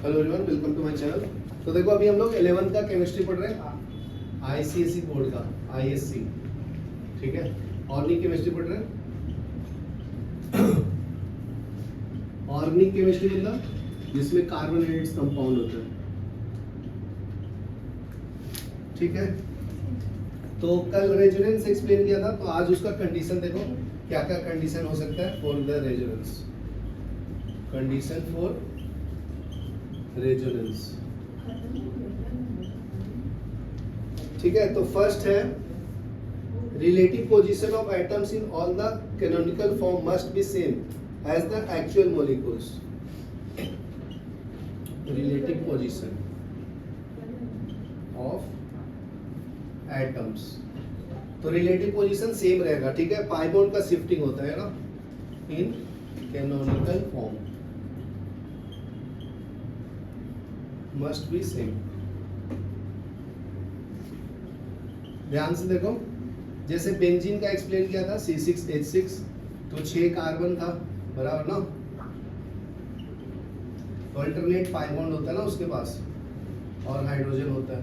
Hello everyone, welcome to my channel. तो देखो अभी हम लोग 11th का केमिस्ट्री पढ़ रहे हैं आईसीएसई बोर्ड का आईएससी, ठीक है। ऑर्गेनिक केमिस्ट्री पढ़ रहे हैं। ऑर्गेनिक केमिस्ट्री मतलब जिसमें कार्बोनेटेड कंपाउंड होते हैं, ठीक है। तो कल रेजोनेंस एक्सप्लेन किया था, तो आज उसका कंडीशन देखो क्या क्या कंडीशन हो सकता है for the resonance. Condition for resonance, ठीक है। तो फर्स्ट है relative position of atoms in all the canonical form must be same as the actual molecules. Relative position of atoms, तो रिलेटिव पोजीशन सेम रहेगा, ठीक है। पाई बॉन्ड का shifting होता है ना in canonical form, must be same. ध्यान से देखो, जैसे बेंजीन का एक्सप्लेन किया था C6H6, तो 6 कार्बन था, बराबर ना। अल्टरनेट पाई बॉन्ड होता है ना उसके पास, और हाइड्रोजन होता है।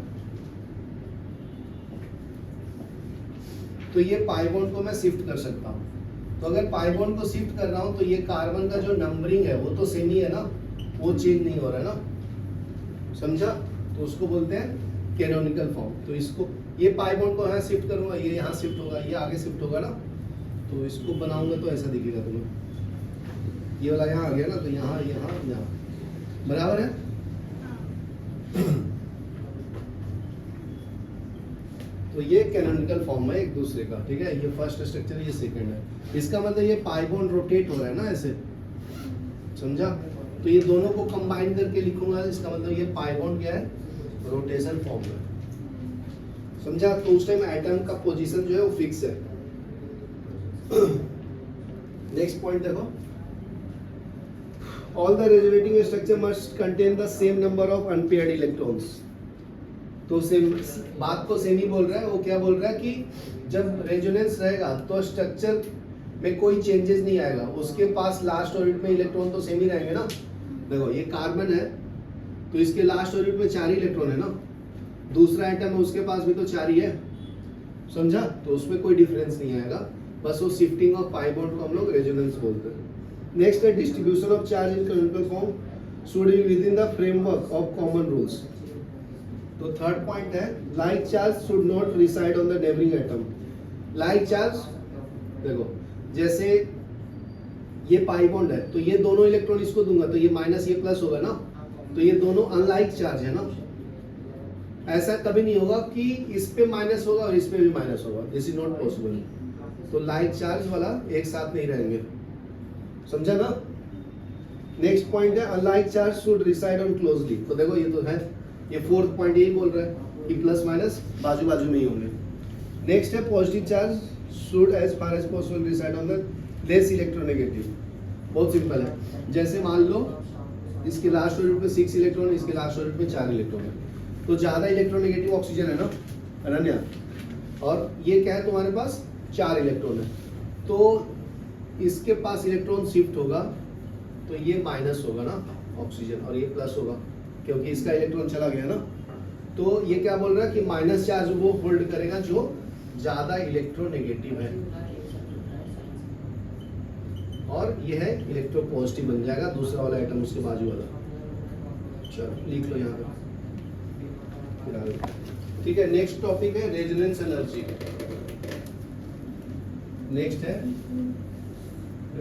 तो ये पाई बॉन्ड को मैं शिफ्ट कर सकता हूं। तो अगर पाई बॉन्ड को शिफ्ट कर रहा हूं तो ये कार्बन का जो नंबरिंग है वो तो सेम ही है ना, वो चेंज नहीं हो रहा है ना, समझा। तो उसको बोलते हैं कैनोनिकल फॉर्म। तो इसको ये पाई बॉन्ड को यहाँ शिफ्ट करूंगा, ये यहाँ शिफ्ट होगा, ये आगे शिफ्ट होगा ना। तो इसको बनाऊंगा तो ऐसा दिखेगा तुम्हें, ये वाला यहाँ आ गया ना, तो यहाँ यहाँ यहाँ, बराबर है। तो ये कैनोनिकल फॉर्म है एक दूसरे का, ठीक है। ये फर्स्ट स्ट्रक्चर, ये सेकंड है। इसका मतलब ये पाई बॉन्ड रोटेट हो रहा है ना ऐसे, समझा। तो ये दोनों को कंबाइन करके लिखूंगा, इसका मतलब ये पाई बॉन्ड क्या है, रोटेशन फॉर्म है, समझा। तो उस टाइम एटम का पोजीशन जो है वो फिक्स है। नेक्स्ट पॉइंट देखो, all the resonating structure must contain the same number of unpaired electrons. तो सेम बात को सेम ही बोल रहा है। वो क्या बोल रहा है कि जब रेजोनेंस रहेगा तो स्ट्रक्चर में कोई चेंजेस नहीं आएगा, उसके पास लास्ट ऑर्बिट में इलेक्ट्रॉन तो सेम ही रहेंगे ना। देखो ये कार्बन है, तो इसके लास्ट ऑर्बिट में 4 इलेक्ट्रॉन है ना। दूसरा एटम है, उसके पास भी तो 4 ही है, समझा। तो उसमें कोई डिफरेंस नहीं आएगा, बस वो शिफ्टिंग ऑफ पाई बॉन्ड को हम लोग रेजोनेंस बोलते हैं। नेक्स्ट है distribution of charge in canonical form should be within the framework of common rules. तो थर्ड पॉइंट है like charge should not reside on the neighbouring atom. Like charge देखो, जैसे ये पाई बॉन्ड है, तो ये दोनों इलेक्ट्रॉन इसको दूंगा तो ये माइनस ये प्लस होगा ना। तो ये दोनों अनलाइक चार्ज है ना। ऐसा कभी नहीं होगा कि इस पे माइनस होगा और इस पे भी माइनस होगा, दिस इज नॉट पॉसिबल। तो लाइक चार्ज वाला एक साथ नहीं रहेंगे, समझा ना। नेक्स्ट पॉइंट है unlike charge should reside on closely. तो देखो ये तो है, ये फोर्थ पॉइंट यही बोल रहा है कि प्लस माइनस बाजू बाजू में ही होंगे। नेक्स्ट है positive charge should as far as possible reside on the less electronegative. बहुत सिंपल है, जैसे मान लो इसके लास्ट ऑर्बिट में 6 इलेक्ट्रॉन, इसके लास्ट ऑर्बिट में 4 इलेक्ट्रॉन है, तो ज्यादा इलेक्ट्रोनेगेटिव ऑक्सीजन है ना, अनन्या, और ये क्या है तुम्हारे पास 4 इलेक्ट्रॉन है। तो इसके पास इलेक्ट्रॉन शिफ्ट होगा तो ये माइनस होगा ना ऑक्सीजन, और ये प्लस होगा क्योंकि इसका इलेक्ट्रॉन चला गया ना। तो ये क्या बोल रहा है कि माइनस चार्ज वो होल्ड करेगा जो ज्यादा इलेक्ट्रोनेगेटिव है, और ये है इलेक्ट्रो पॉजिटिव बन जाएगा दूसरा वाला एटम उसके बाजू वाला। चलो लिख लो यहाँ पे, ठीक है। नेक्स्ट टॉपिक है रेजोनेंस एनर्जी। नेक्स्ट है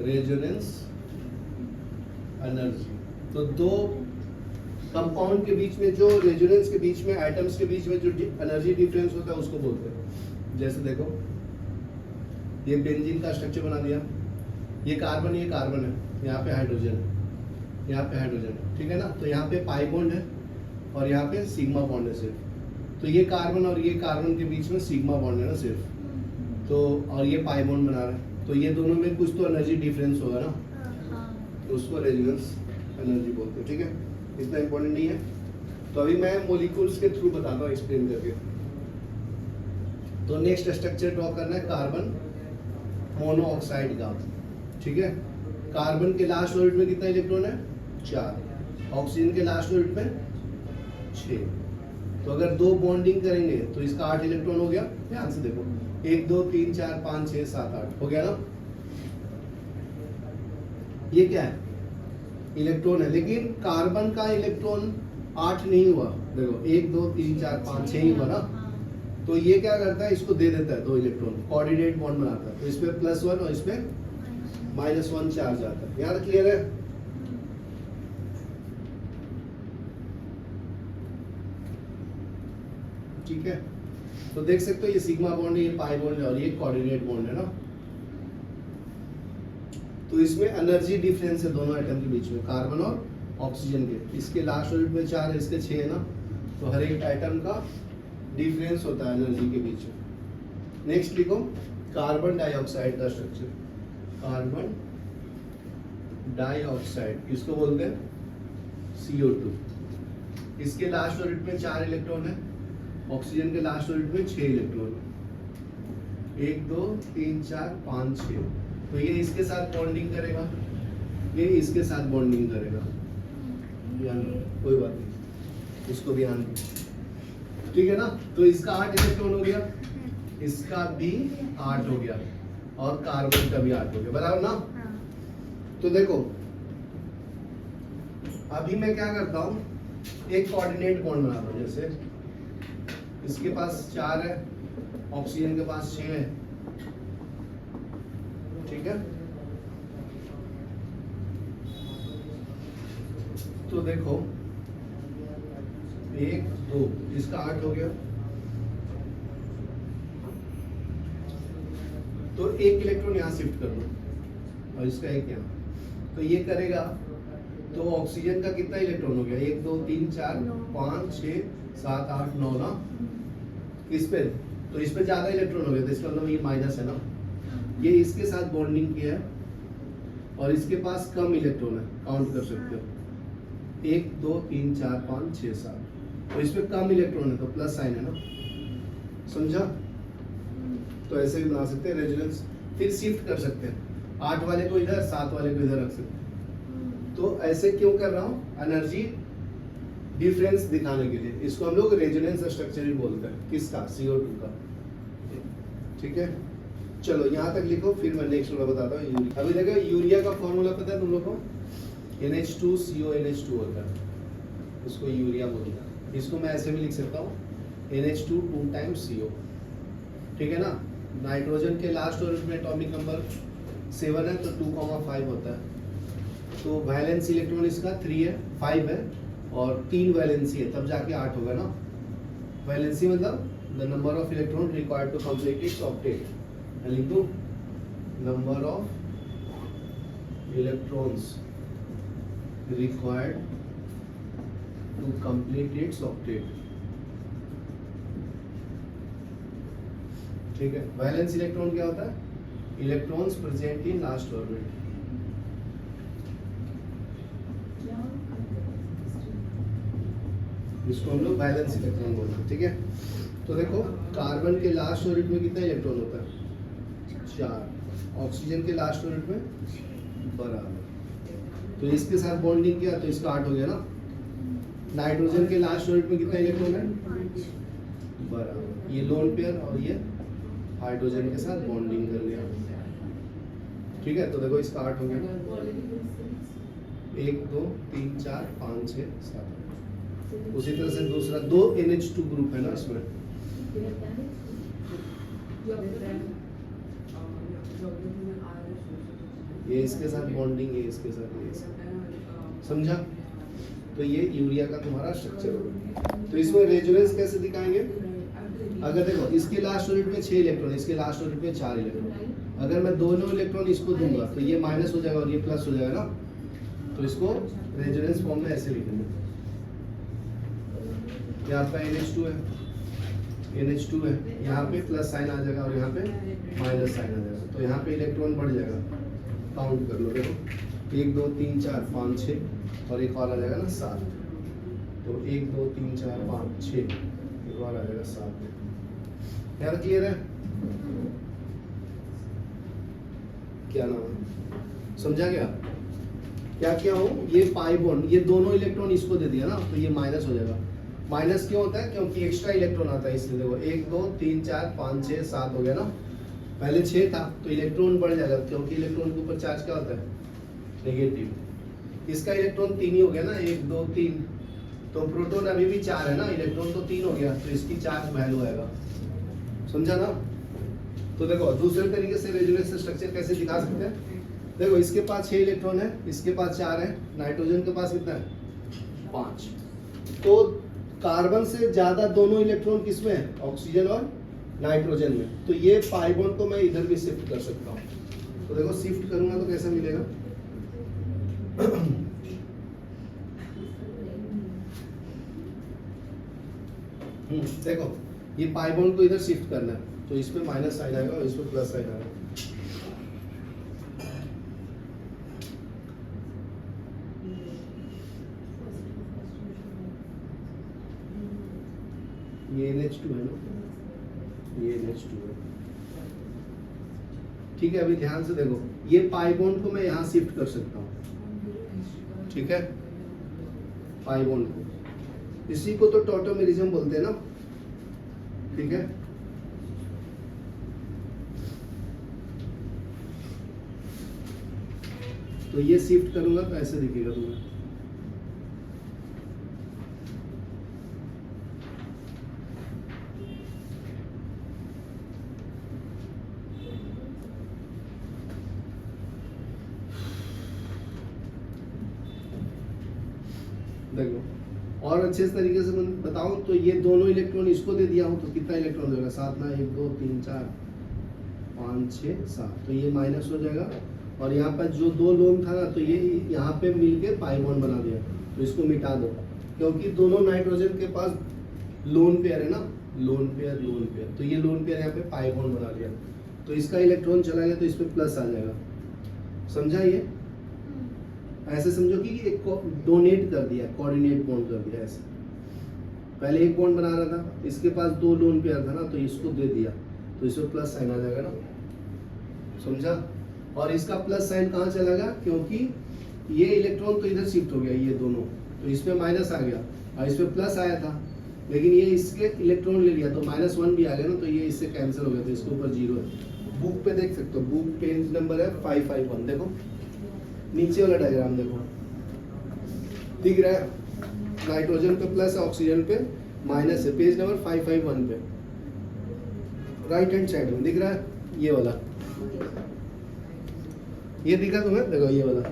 रेजोनेंस एनर्जी। तो दो कंपाउंड के बीच में जो रेजोनेंस के बीच में एटम्स के बीच में जो एनर्जी डिफरेंस होता है उसको बोलते हैं। जैसे देखो ये बेंजीन का स्ट्रक्चर बना दिया, ये कार्बन है, यहाँ पे हाइड्रोजन है, यहाँ पे हाइड्रोजन है, ठीक है ना। तो यहाँ पे पाई बॉन्ड है और यहाँ पे सिग्मा बॉन्ड है सिर्फ। तो ये कार्बन और ये कार्बन के बीच में सिग्मा बॉन्ड है ना सिर्फ, तो और ये पाई बॉन्ड बना रहा है, तो ये दोनों में कुछ तो एनर्जी डिफरेंस होगा ना, तो उसको रेजोनेंस एनर्जी बोलते हैं, ठीक है। इतना इंपॉर्टेंट नहीं है। तो अभी मैं मॉलिक्यूल्स के थ्रू बताता हूँ एक्सप्लेन करके। तो नेक्स्ट स्ट्रक्चर ड्रॉ करना है कार्बन मोनोऑक्साइड का, ठीक है। कार्बन के लास्ट ऑर्बिट में कितना इलेक्ट्रॉन है 4, ऑक्सीजन के लास्ट ऑर्बिट में 6। तो अगर 2 बॉन्डिंग करेंगे तो इसका 8 इलेक्ट्रॉन हो गया। ध्यान से देखो 1 2 3 4 5 6 7 8 हो गया ना। ये क्या है? इलेक्ट्रॉन है, लेकिन कार्बन का इलेक्ट्रॉन 8 नहीं हुआ। देखो 1 2 3 4 5 6 ही हुआ ना। तो ये क्या करता है, इसको दे देता है 2 इलेक्ट्रॉन, कोऑर्डिनेट बॉन्ड बनाता है। तो इस पे +1 और इस पे -1 चार्ज आता है। यार क्लियर है? ठीक है, तो देख सकते हो ये सिग्मा बॉन्ड है, ये पाई बॉन्ड है और ये कोऑर्डिनेट बॉन्ड है ना। तो इसमें एनर्जी डिफरेंस है दोनों एटम के बीच में, कार्बन और ऑक्सीजन के। इसके लास्ट ऑर्बिट में 4 है, इसके 6 है ना। तो हर एक एटम का डिफरेंस होता है एनर्जी के बीच में। नेक्स्ट लिखो कार्बन डाइऑक्साइड का स्ट्रक्चर। कार्बन डाइऑक्साइड इसको बोलते हैं CO2। इसके लास्ट ऑर्बिट में 4 इलेक्ट्रॉन है, ऑक्सीजन के लास्ट ऑर्बिट में 6 इलेक्ट्रॉन है। 1 2 3 4 5 6। तो ये इसके साथ बॉन्डिंग करेगा, ये इसके साथ बॉन्डिंग करेगा। कोई बात नहीं, इसको भी ध्यान दो, ठीक है ना। तो इसका 8 इलेक्ट्रॉन हो गया, इसका भी 8 हो गया और कार्बन का भी 8 हो गया, बराबर ना। तो देखो अभी मैं क्या करता हूं, एक कोऑर्डिनेट बॉन्ड बनाता हूं। जैसे इसके पास 4 है, ऑक्सीजन के पास 6 है, ठीक है। तो देखो 1 2 इसका 8 हो गया। तो 1 इलेक्ट्रॉन यहाँ शिफ्ट कर दो और इसका 1 यहाँ। तो ये करेगा तो ऑक्सीजन का कितना इलेक्ट्रॉन हो गया? 1 2 3 4 5 6 7 8 9 ना। इस पे तो इस पे ज्यादा इलेक्ट्रॉन हो गया, तो इसका मतलब ये माइनस है ना। ये इसके साथ बॉन्डिंग किया है और इसके पास कम इलेक्ट्रॉन है, काउंट कर सकते हो 1 2 3 4 5 6 7। तो इस पे कम इलेक्ट्रॉन है तो प्लस साइन है ना, समझा। तो ऐसे भी बना सकते हैं रेजोनेंस, फिर शिफ्ट कर सकते हैं, 8 वाले को इधर 7 वाले को इधर रख सकते हैं। तो ऐसे क्यों कर रहा हूँ? एनर्जी डिफरेंस दिखाने के लिए। इसको हम लोग रेजोनेंस स्ट्रक्चर ही बोलते हैं, किसका? CO2 का, ठीक है। चलो यहाँ तक लिखो, फिर मैं नेक्स्ट वाला बताता हूँ। अभी देखो यूरिया का फॉर्मूला पता है तुम लोग को? NH2CO होता है, इसको यूरिया बोलते हैं। इसको मैं ऐसे भी लिख सकता हूँ NH2 2 times CO, ठीक है ना। नाइट्रोजन के लास्ट ऑर्बिट में एटॉमिक नंबर 7 है तो 2,5 होता है। तो वैलेंस इलेक्ट्रॉन इसका 3 है, 5 है और 3 वैलेंसी है, तब जाके 8 होगा ना। वैलेंसी मतलब the number of electron required to complete its octet. लिख दो number of electrons required to complete its octet, ठीक है। वैलेंस इलेक्ट्रॉन क्या होता है? Electrons present in last orbit. इसको हम लोग वैलेंस इलेक्ट्रॉन बोलते हैं, ठीक है। तो देखो कार्बन के लास्ट ऑर्बिट में कितना इलेक्ट्रॉन होता है? 4। ऑक्सीजन के लास्ट ऑर्बिट में बराबर। तो इसके साथ बॉन्डिंग किया तो इसका 8 हो गया ना। नाइट्रोजन के लास्ट ऑर्बिट में कितना इलेक्ट्रॉन है? बराबर। ये लोन पेयर और ये हाइड्रोजन के साथ बॉन्डिंग कर लिया, ठीक है। तो देखो इसका 8 हो गया। 1 2 3 4 5 6 7। उसी तरह से दूसरा 2 NH2 ग्रुप है ना इसमें, ये इसके साथ बॉन्डिंग है, इसके साथ ये, समझा। तो ये यूरिया का तुम्हारा स्ट्रक्चर होगा। तो इसमें रेजोनेंस कैसे दिखाएंगे? अगर देखो इसके लास्ट ऑर्बिट में 6 इलेक्ट्रॉन, इसके लास्ट ऑर्बिट में 4 इलेक्ट्रॉन। अगर मैं दोनों इलेक्ट्रॉन इसको दूंगा तो ये माइनस हो जाएगा और ये प्लस हो जाएगा ना। तो इसको रेजोनेंस फॉर्म में ऐसे लिखेंगे, ये आपका NH2 है, NH2 है, यहाँ पे प्लस साइन आ जाएगा और यहाँ पे माइनस साइन आ जाएगा। तो यहाँ पे इलेक्ट्रॉन बढ़ जाएगा, काउंट कर लो। देखो 1 2 3 4 5 6 और एक और आ जाएगा ना 7। तो 1 2 3 4 5 6 एक और आ जाएगा 7। यार क्लियर है? क्या नाम है? समझा गया? क्या क्या हो, ये पाई बॉन्ड, ये दोनों इलेक्ट्रॉन इसको दे दिया ना, तो ये माइनस हो जाएगा। माइनस क्यों होता है, क्योंकि एक्स्ट्रा इलेक्ट्रॉन आता है, इसलिए देखो 1 2 3 4 5 6 7 हो गया ना, पहले 6 था तो इलेक्ट्रॉन बढ़ जाएगा, क्योंकि इलेक्ट्रॉन के ऊपर चार्ज क्या होता है, नेगेटिव। इसका इलेक्ट्रॉन 3 ही हो गया ना, 1 2 3, तो प्रोटॉन अभी भी 4 है ना, इलेक्ट्रॉन तो 3 हो गया, तो इसकी चार्ज वैल्यू आएगा, समझा ना। तो देखो दूसरे तरीके से रेजोनेंस स्ट्रक्चर कैसे दिखा सकते हैं, देखो इसके पास 6 इलेक्ट्रॉन है, इसके पास 4 है, नाइट्रोजन के पास कितना है 5, तो कार्बन से ज्यादा दोनों इलेक्ट्रॉन किसमें है, ऑक्सीजन और नाइट्रोजन में, तो ये पाई बॉन्ड को मैं इधर भी शिफ्ट कर सकता हूँ। तो देखो शिफ्ट करूंगा तो कैसा मिलेगा, देखो ये पाई बॉन्ड को इधर शिफ्ट करना है, तो इस पे माइनस साइन आएगा और इस पे प्लस साइन आएगा। ये NH2 है ना, ये NH2 है, ठीक है। अभी ध्यान से देखो, ये पाई बॉन्ड को मैं यहाँ शिफ्ट कर सकता हूँ, ठीक है, पाई बॉन्ड को, इसी को तो टॉटोमेरिज्म बोलते हैं ना, ठीक है। तो ये शिफ्ट करूंगा तो ऐसे दिखेगा तुम्हें, देखो। और अच्छे तरीके से बताऊं तो ये दोनों इलेक्ट्रॉन इसको दे दिया हूं तो कितना इलेक्ट्रॉन देगा, 7 ना 1 2 3 4 5 6 7, तो ये माइनस हो जाएगा। और यहाँ पर जो 2 लोन था ना, तो ये यहाँ पे मिलके पाई बॉन्ड बना दिया, तो इसको मिटा दो, क्योंकि दोनों नाइट्रोजन के पास लोन पेयर है ना, लोन पेयर, तो ये लोन पेयर यहाँ पे पाई बॉन्ड बना दिया, तो इसका इलेक्ट्रॉन चला गया तो इस पे प्लस आ जाएगा, समझा। ये ऐसे समझो कि एक को डोनेट कर दिया, कोऑर्डिनेट बॉन्ड कर दिया, ऐसे पहले एक बॉन्ड बना रहा था, इसके पास 2 लोन पेयर था ना, तो इसको दे दिया, तो इसमें प्लस साइन आ जाएगा ना, समझा। और इसका प्लस साइन कहाँ चला गया, क्योंकि ये इलेक्ट्रॉन तो इधर शिफ्ट हो गया, ये दोनों, तो इसमें माइनस आ गया और इसमें प्लस आया था, लेकिन ये इसके इलेक्ट्रॉन ले लिया तो -1 भी आ गया ना, तो ये इससे कैंसिल हो गया, तो इसके ऊपर 0 है। बुक पे देख सकते हो, बुक पेज नंबर है 551, देखो नीचे वाला डायग्राम देखो, दिख रहा है, नाइट्रोजन पे प्लस है, ऑक्सीजन पे माइनस है, पेज नंबर 551 पे राइट हैंड साइड में दिख रहा है, ये वाला, ये दिखा तुम्हें, देखो ये वाला,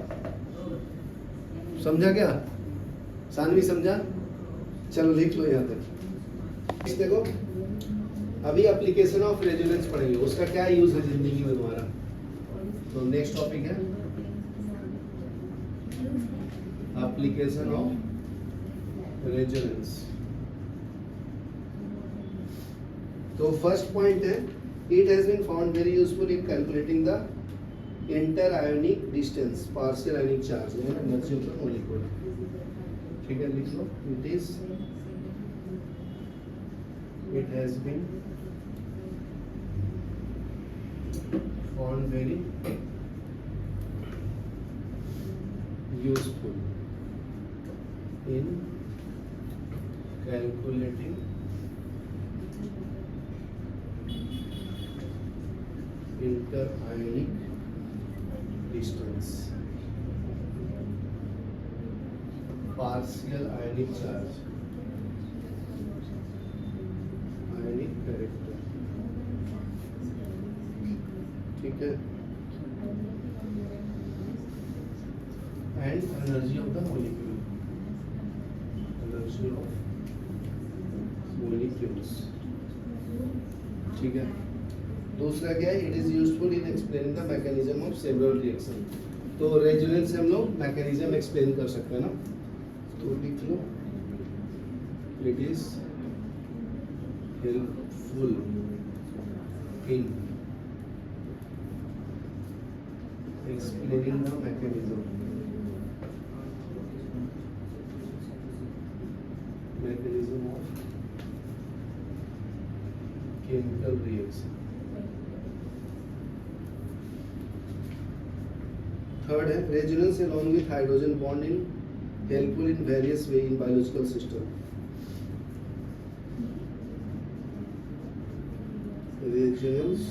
समझा क्या, सानवी समझा, चलो लिख लो यहाँ तक। देखो अभी एप्लीकेशन ऑफ रेजोनेंस पढ़ेंगे, उसका क्या यूज है जिंदगी में तुम्हारा, तो नेक्स्ट टॉपिक है एप्लीकेशन ऑफ रेजोनेंस। तो फर्स्ट पॉइंट है, it has been found very useful in calculating the inter ionic distance, partial ionic charge, energy of the molecule, ठीक है, लिख लो, it has been found very useful in calculating inter-ionic distance, partial ionic charge, ionic character, ठीक है, and energy of the molecule, energy of molecules, ठीक है। दूसरा क्या है, it is useful in explaining the mechanism of several reaction, तो resonance से हम लोग मैकेनिज्म एक्सप्लेन कर सकते हैं ना, तो लिख लो, it is helpful in explaining the mechanism of chemical reaction, third है resonance along with hydrogen bond in helpful in various way in biological system. Resonance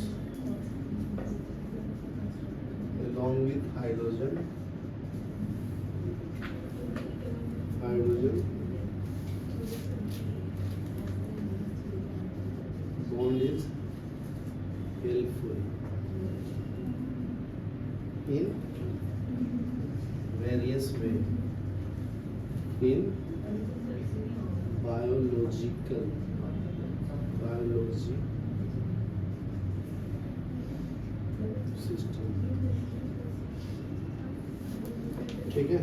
along with hydrogen bond is helpful in various way in biological system. ठीक है,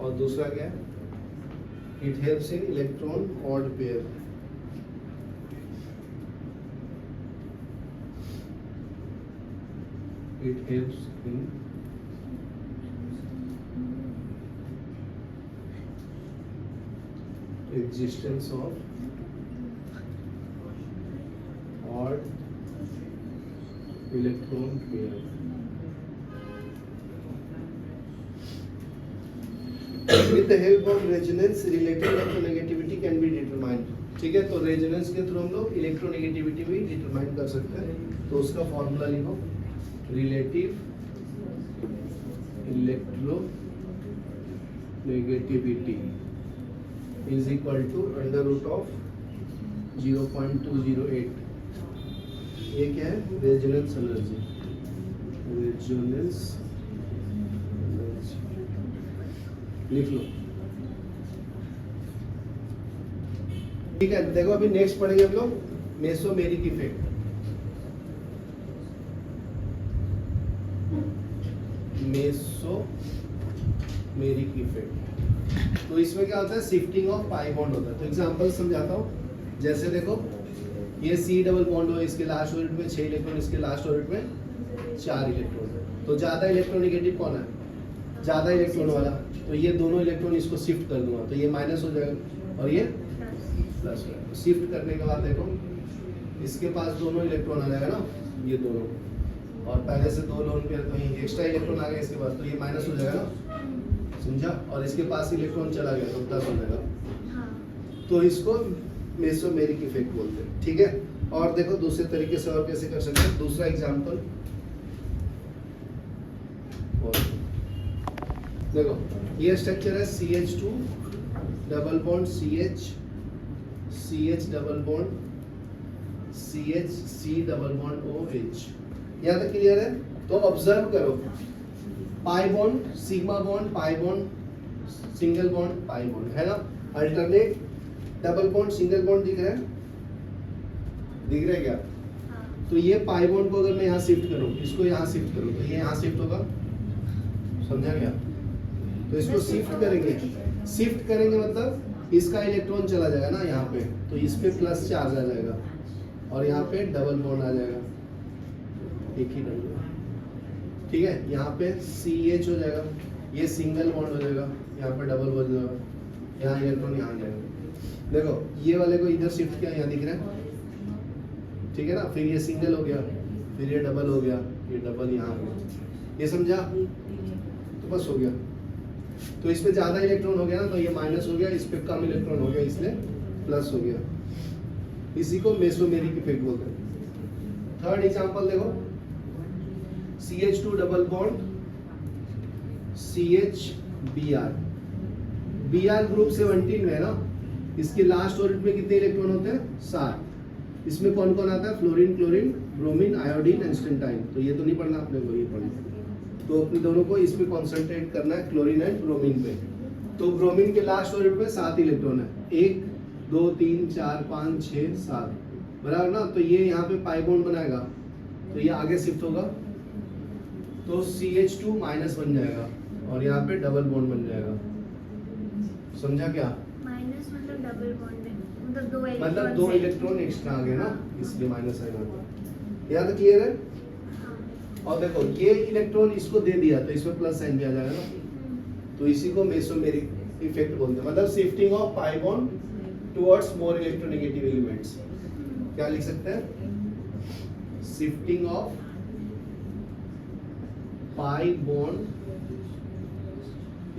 और दूसरा क्या है? It helps in electron odd pair. It helps in existence of odd electron pair. With the help of resonance, relative electronegativity can be determined. ठीक है, तो resonance के थ्रू हम लोग इलेक्ट्रोनेगेटिविटी भी डिटरमाइन कर सकते हैं. तो उसका फॉर्मूला लिखो, relative electronegativity is equal to under root of 0.208. ये क्या है? Resonance energy. लिख लो. ठीक है, देखो अभी नेक्स्ट पढ़ेंगे हम लोग मेसोमेरिक इफेक्ट. मेसोमेरिक इफेक्ट, तो इसमें क्या होता है? शिफ्टिंग ऑफ पाई बॉन्ड होता है. तो एग्जांपल समझाता हूँ. जैसे देखो ये C डबल बॉन्ड हो, इसके लास्ट ऑर्बिट में 6 इलेक्ट्रॉन, इसके लास्ट ऑर्बिट में 4 इलेक्ट्रॉन है. तो ज्यादा इलेक्ट्रोनेगेटिव कौन है? ज्यादा इलेक्ट्रॉन वाला. तो ये दोनों इलेक्ट्रॉन इसको शिफ्ट कर दूंगा, तो ये माइनस हो जाएगा और ये प्लस हो जाएगा. शिफ्ट करने के बाद देखो इसके पास दोनों इलेक्ट्रॉन आ जाएगा ना, ये दोनों, और पहले से 2 लोन पेयर, तो ये एक्स्ट्रा इलेक्ट्रॉन आ गया इसके पास, तो ये माइनस हो जाएगा ना, समझा. और इसके पास इलेक्ट्रॉन चला गया तो प्लस हो जाएगा. तो इसको मेसोमेरिक इफेक्ट बोलते हैं. ठीक है, और देखो दूसरे तरीके से और कैसे कर सकते हैं. दूसरा एग्जांपल देखो, ये स्ट्रक्चर है CH2 double bond CH double bond CH C double bond OH. यहाँ तक क्लियर है? तो ऑब्जर्व करो, pi bond, sigma bond, pi bond, single bond, pi bond, है ना. Alternate double bond, single bond दिख रहा है? दिख रहा है क्या? तो ये पाई बॉन्ड को अगर मैं यहाँ शिफ्ट करूँ, इसको यहाँ शिफ्ट करूँ, तो ये यहाँ शिफ्ट होगा. समझा क्या? तो इसको शिफ्ट करेंगे मतलब इसका इलेक्ट्रॉन चला जाएगा ना यहाँ पे, तो इस पे प्लस चार्ज आ जाएगा और यहाँ पे डबल बॉन्ड आ जाएगा, एक ही डबल. ठीक है, यहाँ पे CH हो जाएगा, ये सिंगल बॉन्ड हो जाएगा, यहाँ पे डबल बॉन्ड हो जाएगा, यहाँ इलेक्ट्रॉन यहाँ जाएगा. देखो ये वाले को इधर शिफ्ट किया, यहाँ दिख रहा है. ठीक है ना, फिर ये सिंगल हो गया, फिर ये डबल हो गया, ये डबल यहाँ आ गया. ये समझा? तो बस हो गया. तो इसमें ज्यादा इलेक्ट्रॉन हो गया ना, तो ये माइनस हो गया, इस पे कम इलेक्ट्रॉन हो गया, इसलिए प्लस हो गया. इसी को मेसोमेरिक इफेक्ट बोलते हैं. थर्ड एग्जांपल देखो, CH2 double bond CH Br group 17 में है ना. इसके लास्ट ऑर्बिट में कितने इलेक्ट्रॉन होते हैं? 7. इसमें कौन कौन आता है? Fluorine, chlorine, bromine, iodine and astatine. तो ये तो नहीं पढ़ना आपने को, ये पढ़ना. तो अपने दोनों को इस पे कंसंट्रेट करना है, क्लोरीन एंड ब्रोमीन पे. तो ब्रोमीन के लास्ट ऑर्बिट में 7 इलेक्ट्रॉन है, 1 2 3 4 5 6 7, बराबर ना. तो ये यहाँ पे पाई बॉन्ड बनाएगा, तो ये आगे शिफ्ट होगा, तो CH2 माइनस बन जाएगा और यहाँ पे डबल बॉन्ड बन जाएगा. समझा क्या? माइनस मतलब डबल बॉन्ड में मतलब 2 इलेक्ट्रॉन एक्स्ट्रा आ गए ना, इसलिए माइनस आएगा. यहाँ तक क्लियर है? और देखो ये इलेक्ट्रॉन इसको दे दिया, तो इसमें प्लस साइन भी आ जाएगा ना. तो इसी को मेसोमेरिक इफेक्ट बोलते हैं. मतलब shifting of pi bond towards more electronegative elements. क्या लिख सकते हैं? Shifting of pi bond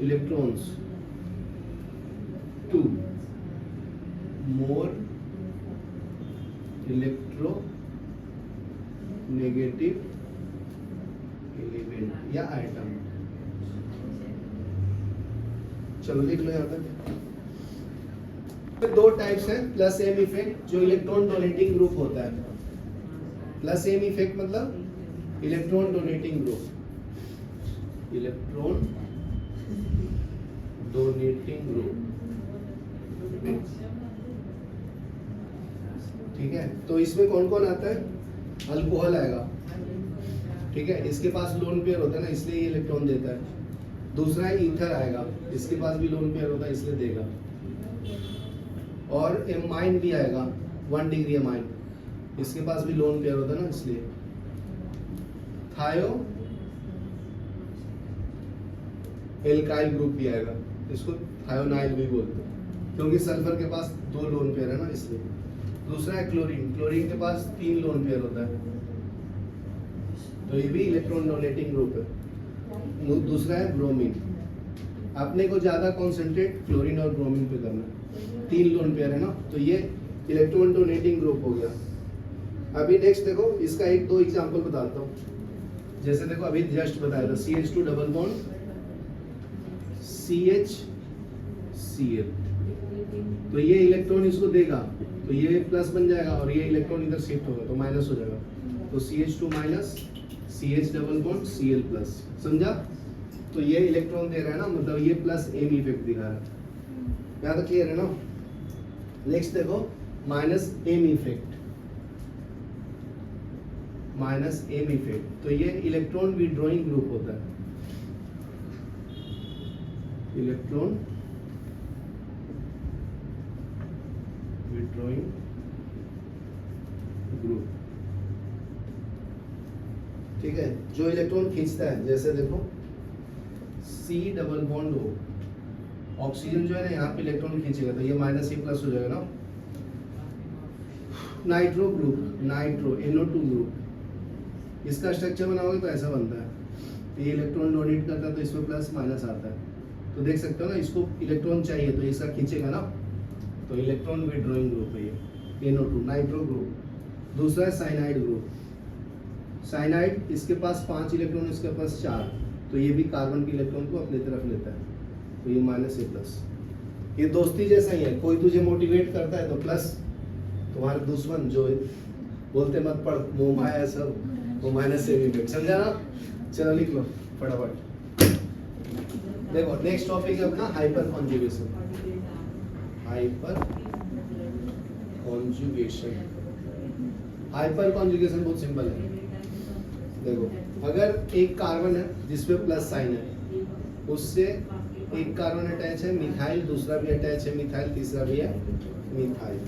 electrons to more electronegative element या आइटम। चलो लिख लो यहाँ तक। दो टाइप्स हैं प्लस एम इफेक्ट, जो इलेक्ट्रॉन डोनेटिंग ग्रुप होता है। प्लस एम इफेक्ट मतलब electron donating group, electron donating group, ठीक है। तो इसमें कौन कौन आता है? अल्कोहल आएगा, ठीक है, इसके पास लोन पेयर होता है ना, इसलिए ये इलेक्ट्रॉन देता है। दूसरा है ईथर आएगा, इसके पास भी लोन पेयर होता है इसलिए देगा। और एमाइन भी आएगा, 1 डिग्री एमाइन, इसके पास भी लोन पेयर होता है ना इसलिए। थायो एल्काइल ग्रुप भी आएगा, इसको थायोनाइल भी बोलते हैं क्योंकि सल्फर के पास 2 लोन पेयर है ना इसलिए। दूसरा है क्लोरीन, क्लोरीन के पास 3 लोन पेयर होता है, तो ये भी इलेक्ट्रॉन डोनेटिंग ग्रुप है। दूसरा है ब्रोमीन, अपने को ज्यादा कॉन्सेंट्रेट क्लोरीन और ब्रोमीन पे करना है, 3 लोन पेयर है ना, तो ये इलेक्ट्रॉन डोनेटिंग ग्रुप हो गया। अभी नेक्स्ट देखो, इसका 1-2 एग्जांपल बताता हूँ। जैसे देखो अभी जस्ट बताया था CH2 डबल बॉन्ड CHCl, तो ये इलेक्ट्रॉन इसको देगा तो ये प्लस बन जाएगा और ये इलेक्ट्रॉन इधर शिफ्ट होगा तो माइनस हो जाएगा, तो CH2 minus CH double bond Cl plus, समझा? तो ये इलेक्ट्रॉन दे रहा है ना, मतलब ये प्लस एम इफेक्ट दिखा रहा है। यहाँ तक क्लियर है ना? नेक्स्ट देखो minus M effect, minus M effect, तो ये इलेक्ट्रॉन विड्रॉइंग ग्रुप होता है, इलेक्ट्रॉन विड्रॉइंग ग्रुप, ठीक है, जो इलेक्ट्रॉन खींचता है। जैसे देखो C double bond O, oxygen जो है ना यहाँ पे इलेक्ट्रॉन खींचेगा तो ये माइनस E प्लस हो जाएगा ना। Nitro group, nitro NO2 group, इसका स्ट्रक्चर बनाओगे तो ऐसा बनता है, ये इलेक्ट्रॉन डोनेट करता है तो इसमें प्लस माइनस आता है, तो देख सकते हो ना, इसको इलेक्ट्रॉन चाहिए तो इसका खींचेगा ना, तो इलेक्ट्रॉन विड्रॉइंग ग्रुप है ये NO2 नाइट्रो ग्रुप। दूसरा है साइनाइड ग्रुप, साइनाइड इसके पास 5 इलेक्ट्रॉन, इसके पास 4, तो ये भी कार्बन के इलेक्ट्रॉन को अपनी तरफ लेता है, तो ये माइनस ए प्लस। ये दोस्ती जैसा ही है, कोई तुझे मोटिवेट करता है तो प्लस, तुम्हारे दुश्मन जो बोलते मत पढ़ मोह माया सब, वो माइनस से भी, समझा ना? चलो लिख लो फटाफट। देखो नेक्स्ट टॉपिक है अपना hyper conjugation. Hyper conjugation, hyper conjugation बहुत सिंपल है। देखो अगर एक कार्बन है जिसपे प्लस साइन है, उससे एक कार्बन अटैच है मिथाइल, दूसरा भी अटैच है मिथाइल, तीसरा भी है मिथाइल।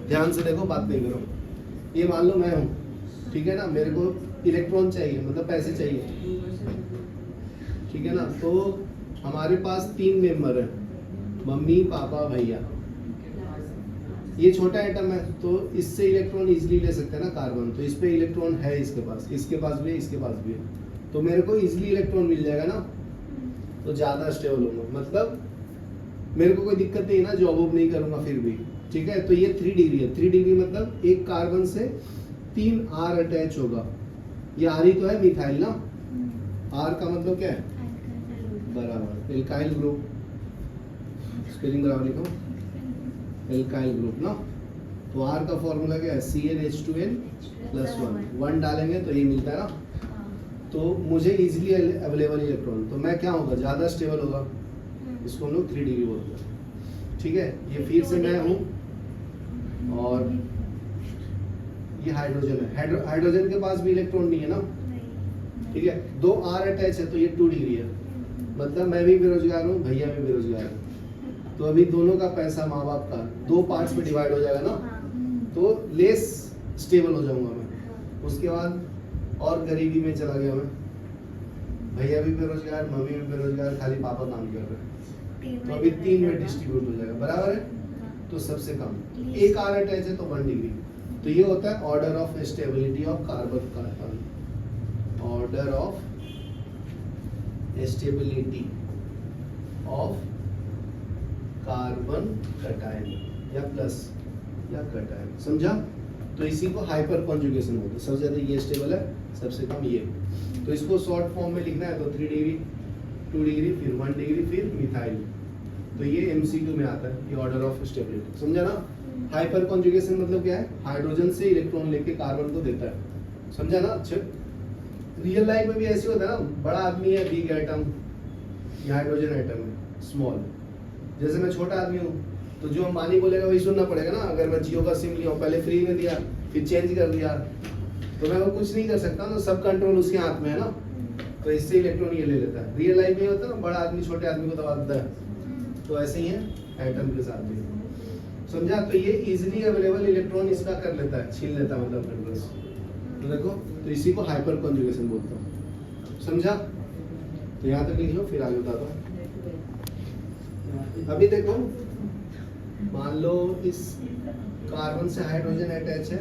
ध्यान से देखो, बात नहीं करो। ये मान लो मैं हूँ, ठीक है ना, मेरे को इलेक्ट्रॉन चाहिए, मतलब पैसे चाहिए, ठीक है ना। तो हमारे पास 3 मेंबर है, मम्मी पापा भैया। ये छोटा एटम है तो इससे इलेक्ट्रॉन इजीली ले सकते हैं ना कार्बन, तो इस पे इलेक्ट्रॉन है, इसके पास भी है, इसके पास भी है, तो मेरे को इजीली इलेक्ट्रॉन मिल जाएगा ना, तो ज्यादा स्टेबल होगा, मतलब मेरे को कोई दिक्कत नहीं है ना, जॉब वॉब नहीं करूंगा फिर भी, ठीक है। तो ये 3 डिग्री है, 3 डिग्री मतलब एक कार्बन से 3 R अटैच होगा। ये R ही तो है मिथाइल ना, R का मतलब क्या है? बराबर एल्काइल ग्रुप, स्पेलिंग बराबर लिखो, एल्काइल ग्रुप ना। तो R का फॉर्मूला क्या है? CnH2n+1, 1 डालेंगे तो ये मिलता है ना। तो मुझे इजीली अवेलेबल इलेक्ट्रॉन, तो मैं क्या होगा? ज़्यादा स्टेबल होगा, इसको हम लोग 3 डिग्री बोलते हैं, ठीक है। ये फिर से मैं हूँ और ये हाइड्रोजन है, हाइड्रोजन के पास भी इलेक्ट्रॉन नहीं है ना, ठीक है। 2 R अटैच है तो ये 2 डिग्री है, मतलब मैं भी बेरोजगार हूँ, भैया भी बेरोजगार है, तो अभी दोनों का पैसा माँ बाप का 2 पार्ट्स में डिवाइड हो जाएगा ना, तो लेस स्टेबल हो जाऊंगा मैं। उसके बाद और गरीबी में चला गया मैं, भैया भी बेरोजगार, मम्मी भी बेरोजगार, खाली पापा काम कर रहे हैं, तो अभी 3 में डिस्ट्रीब्यूट हो जाएगा, बराबर है। तो सबसे कम एक R अटैच है तो 1 डिग्री, तो ये होता है order of stability of carbon carbon, order of stability of carbon cation या प्लस या कटायन, समझा? तो इसी को हाइपर कॉन्जुगेशन बोलते हैं। सबसे ज्यादा ये स्टेबल है, सबसे कम ये। तो इसको शॉर्ट फॉर्म में लिखना है तो 3 डिग्री, 2 डिग्री, फिर 1 डिग्री, फिर मिथाइल। तो ये एमसीक्यू में आता है, ये ऑर्डर ऑफ स्टेबिलिटी, समझा ना? हाइपर कॉन्जुगेशन मतलब क्या है? हाइड्रोजन से इलेक्ट्रॉन लेके कार्बन को देता है, समझा ना? अच्छा, रियल लाइफ में भी ऐसे होता है ना, बड़ा आदमी है बिग एटम, ये हाइड्रोजन एटम है स्मॉल। जैसे मैं छोटा आदमी हूँ तो जो अंबानी बोलेगा वही सुनना पड़ेगा ना। अगर मैं जियो का सिम लिया, पहले फ्री में दिया, फिर चेंज कर दिया, तो मैं वो कुछ नहीं कर सकता ना, सब कंट्रोल उसके हाथ में है ना। तो इससे इलेक्ट्रॉन ये ले लेता है। रियल लाइफ में होता है ना, बड़ा आदमी छोटे आदमी को दबा देता है, तो ऐसे ही है एटम के साथ भी, समझा? तो ये इजीली अवेलेबल इलेक्ट्रॉन इसका कर लेता है, छीन लेता है मतलब कंट्रोल। तो देखो, तो इसी को हाइपर कॉन्जुगेशन बोलते हैं, समझा? तो यहाँ तक लिख लो, फिर आगे बताता हूँ। अभी देखो, मान लो इस कार्बन से हाइड्रोजन अटैच है,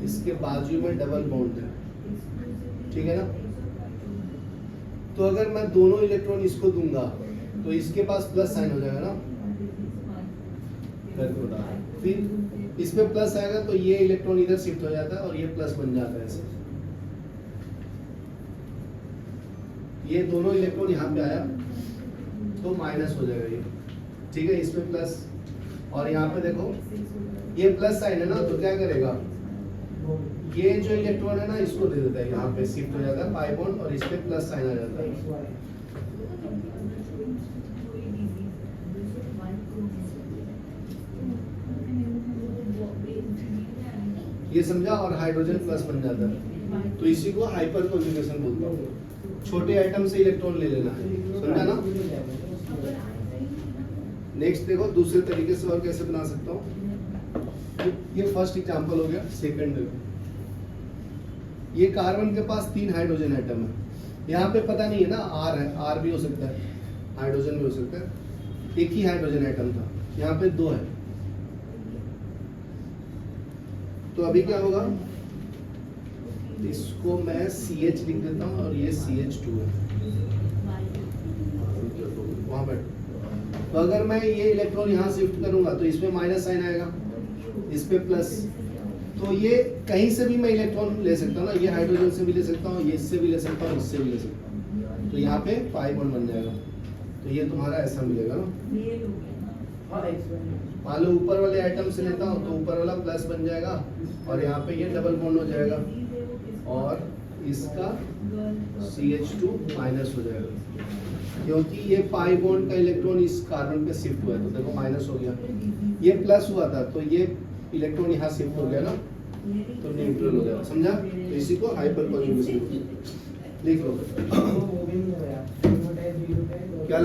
इसके बाजू में डबल बॉन्ड है, ठीक है ना? तो अगर मैं दोनों इलेक्ट्रॉन इसको दूंगा तो इसके पास प्लस साइन हो जाएगा ना, फिर इसमें प्लस आएगा तो ये इलेक्ट्रॉन इधर शिफ्ट हो जाता है और ये प्लस बन जाता है ऐसे। ये दोनों इलेक्ट्रॉन यहाँ पे आया तो माइनस हो जाएगा ये, ठीक है? इसमें प्लस, और यहाँ पे देखो ये प्लस साइन है ना, तो क्या करेगा? ये जो इलेक्ट्रॉन है ना, इसको दे देता है, यहाँ पे शिफ्ट हो जाता है पाई बॉन्ड और इस पे प्लस साइन आ जाता है। ये समझा? और हाइड्रोजन प्लस बन जाता है। तो इसी को हाइपर कॉन्जुगेशन बोलते हैं। छोटे आइटम से इलेक्ट्रॉन ले लेना है, समझा ना? नेक्स्ट देखो, दूसरे तरीके से और कैसे बना सकता हूँ। ये फर्स्ट एग्जांपल हो गया। सेकंड देखो, ये कार्बन के पास 3 हाइड्रोजन एटम है। यहाँ पे पता नहीं है ना, आर है, आर भी हो सकता है, हाइड्रोजन भी हो सकता है। एक ही हाइड्रोजन एटम था, यहाँ पे 2 है। तो अभी क्या होगा? इसको मैं CH लिख देता हूँ और ये CH2 है, वहां पर। तो अगर मैं ये इलेक्ट्रॉन यहाँ शिफ्ट करूंगा तो इसमें माइनस साइन आएगा, इस पे प्लस। तो ये कहीं से भी मैं इलेक्ट्रॉन ले सकता हूँ ना, ये हाइड्रोजन से भी ले सकता हूँ, ये इससे भी ले सकता हूँ, इससे भी ले सकता हूँ। तो यहाँ पे पाई बॉन्ड बन जाएगा। तो ये तुम्हारा ऐसा मिलेगा ना। मान लो ऊपर वाले आइटम से लेता हूँ तो ऊपर वाला प्लस बन जाएगा और यहाँ पे ये डबल बॉन्ड हो जाएगा और इसका CH2 माइनस हो जाएगा, क्योंकि ये पाई बॉन्ड का इलेक्ट्रॉन इस कार्बन पे शिफ्ट हुआ है। तो देखो माइनस हो गया, ये प्लस हुआ था तो ये इलेक्ट्रॉन यहाँ शिफ्ट हो गया ना, तो न्यूट्रल हो गया, समझा? तो इसी को हाइपर कॉन्जुगेशन लिख लो। क्या